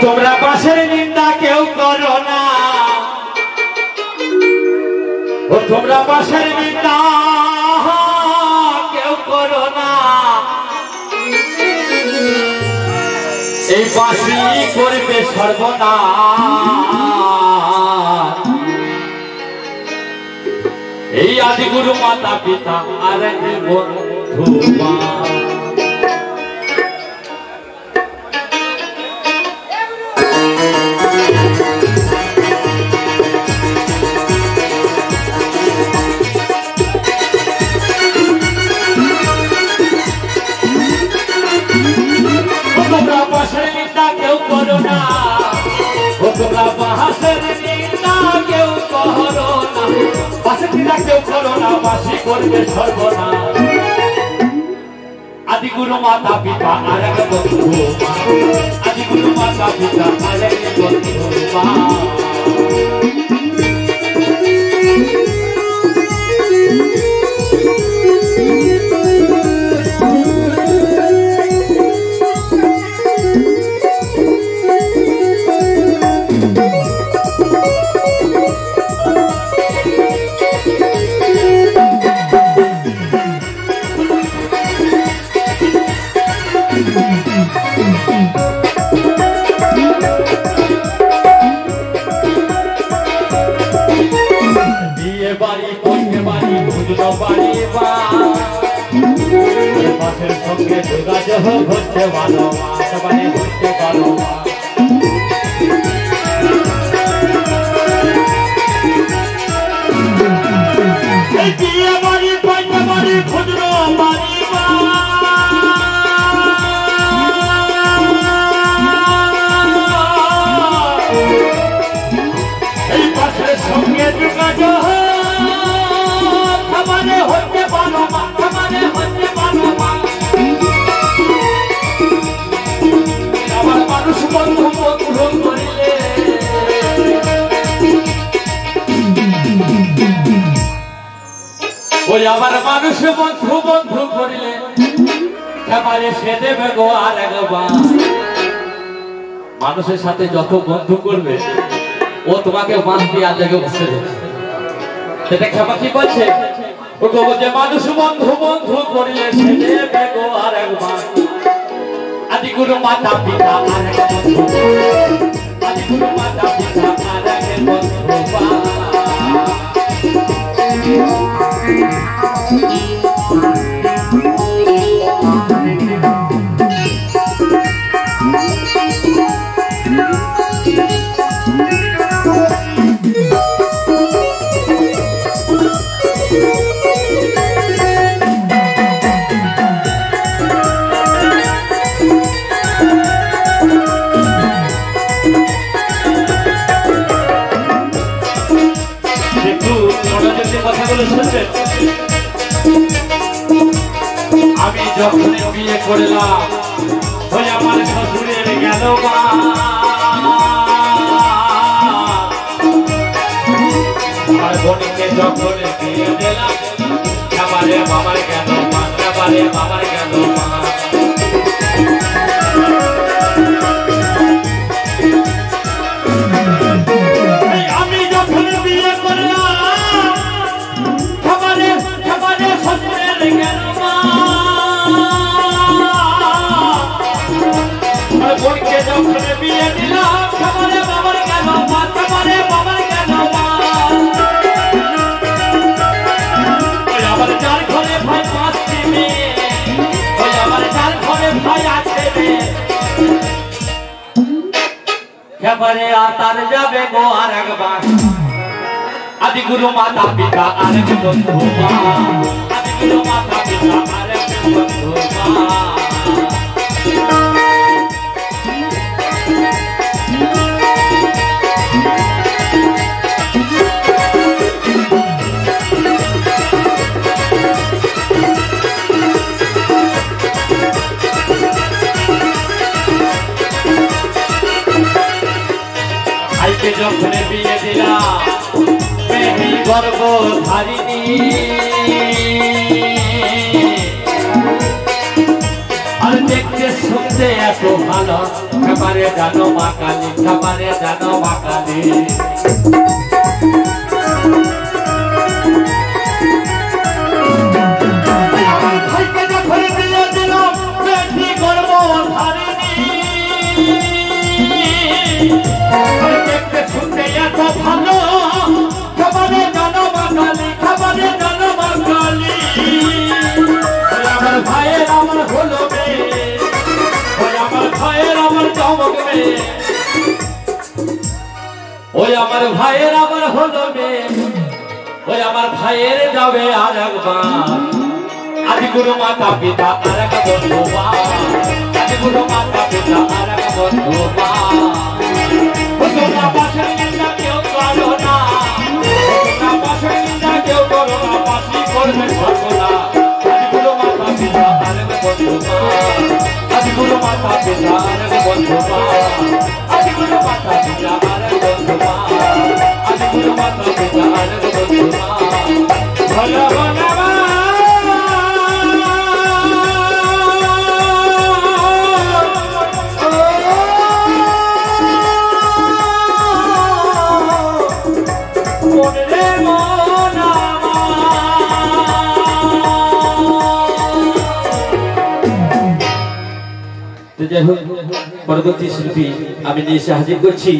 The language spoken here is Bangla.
তোমরা পাশের নিন্দা কেউ করো না, ও তোমরা পাশের নিন্দা কেউ করো না। এই বাঁশি করবে সর্বনাশ। এই আদিগুরু মাতা পিতা আর বন্ধু কেউ করো না, ও তোমরা বাঁশের নিন্দা কেউ করো না, বাঁশের নিন্দা কেউ করো না, বাঁশি করবে সর্বনাশ। আদিগুরু মাতা পিতা আর এক বন্ধু মা, আদিগুরু মাতা পিতা আর এক বন্ধু মা। সঙ্গে যোগাযোগ হচ্ছে ভালো মানে হচ্ছে ভালো। বিয়ে বাড়ি পয়সা বাড়ি খুচরো বাড়ি এই পাশের সঙ্গে যোগাযোগ মানে হচ্ছে ভালো মানে হচ্ছে ভালো। আমার মানুষ বন্ধু বন্ধু করিলে ওই আমার মানুষ বন্ধু বন্ধু করিলে এবারে সে দেবে গো আর একবার। মানুষের সাথে যত বন্ধু করবে ও তোমাকে বাঁশ দিয়ে আগে বসে দেবে। সেটা খেপা কি বলছে, ও গো যে মানুষ বন্ধু বন্ধু করিলে সে দেবে গো আর একবার। আদিগুরু মাতা পিতা আর এক বন্ধু, আদিগুরু মাতা পিতা আর এক বন্ধু। আমি যখন বিয়ে করলাম ওই আমার শ্বশুরের গেল মা, আমার বোনকে যখন বিয়ে দিলাম এবারে বাবার গেল মা, এবারে বাবার গেল মা। আমি যখন বিয়ে করলাম এবারে শ্বশুরের গেল মা, বোনকে যখন বিয়ে দিলাম এবারে বাবার গেল মা, এবারে বাবার গেল মা। ওই আবার যার ঘরে ভাই পাঁচটি মেয়ে, ওই আবার যার ঘরে ভাই আছে মেয়ে, এবারে তার যাবে গো আর একবার। আদিগুরু মাতা পিতা আর এক বন্ধু মা, আদিগুরু মাতা পিতা আর এক বন্ধু মা। ভাইকে যখন বিয়ে দিলাম মেয়েটি গর্ভধারিণী, আর দেখতে শুনতে এত ভালো খাবারে জানো মা কালী, খাবারে জানো মা কালী। ভাইকে যখন দিয়ে দিলাম বেশি গর্ব ধারিনি, দেখতে শুনতে এত ভালো, খাবারে জানো মা কালী, খাবারে জানো মা কালী। আমার ভাইয়ের আমার হলো মেয়ে, আমার ভাইয়ের আমার চমক মেয়ে, ওই আমার ভাইয়ের আমার হলো মেয়ে, ওই আমার ভাইয়ের যাবে আর একবার। আদি গুরু মাতা পিতা আর এক বন্ধুবা, আদি গুরু মাতা পিতা আর এক বন্ধুবা। তোমরা পাশের নিন্দা কেউ করো না, তোমরা পাশের নিন্দা কেউ করো না, পাশি করবে সর্বদা। আদি গুরু মাতা পিতা আর এক বন্ধুবা, আদি গুরু মাতা পিতা আর এক বন্ধুবা, আদি গুরু মাতা পিতা আর এক বন্ধুবা, আদি গুরু মাতা পিতা আর এক বন্ধুবা। ভালো বানাবা পরবর্তী শিল্পী আমি নিয়ে এসে হাজির করছি